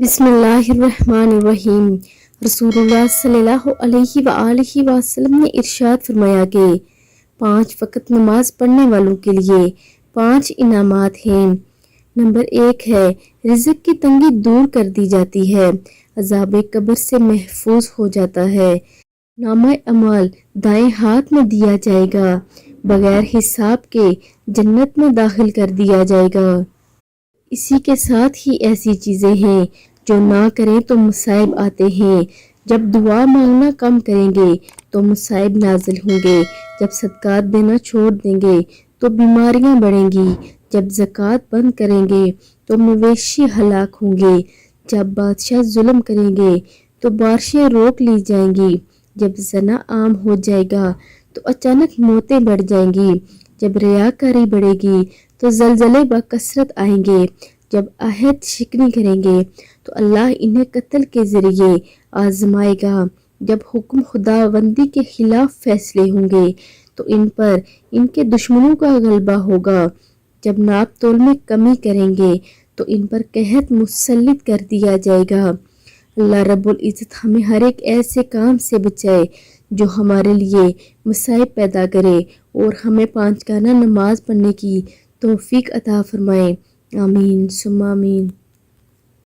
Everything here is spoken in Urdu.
بسم اللہ الرحمن الرحیم۔ رسول اللہ صلی اللہ علیہ وآلہ وسلم نے ارشاد فرمایا کہ 5 وقت نماز پڑھنے والوں کے لیے 5 انعامات ہیں۔ نمبر 1 ہے رزق کی تنگی دور کر دی جاتی ہے، عذاب قبر سے محفوظ ہو جاتا ہے، نامہ اعمال دائیں ہاتھ میں دیا جائے گا، بغیر حساب کے جنت میں داخل کر دیا جائے گا۔ اسی کے ساتھ ہی ایسی چیزیں ہیں جو نہ کریں تو مصائب آتے ہیں۔ جب دعا مانگنا کم کریں گے تو مصائب نازل ہوں گے، جب صدقات دینا چھوڑ دیں گے تو بیماریاں بڑھیں گی، جب زکوٰۃ بند کریں گے تو مویشی ہلاک ہوں گے، جب بادشاہ ظلم کریں گے تو بارشیں روک لی جائیں گی، جب زنا عام ہو جائے گا تو اچانک موتیں بڑھ جائیں گی، جب ریاکاری بڑھے گی تو زلزلے بکثرت آئیں گے، جب عہد شکنی کریں گے تو اللہ انہیں قتل کے ذریعے آزمائے گا، جب حکم خداوندی کے خلاف فیصلے ہوں گے تو ان پر ان کے دشمنوں کا غلبہ ہوگا، جب ناپ تول میں کمی کریں گے تو ان پر قحط مسلط کر دیا جائے گا۔ اللہ رب العزت ہمیں ہر ایک ایسے کام سے بچائے جو ہمارے لیے مصائب پیدا کرے اور ہمیں 5 نماز پڑھنے کی توفیق عطا فرمائے۔ آمین ثم آمین۔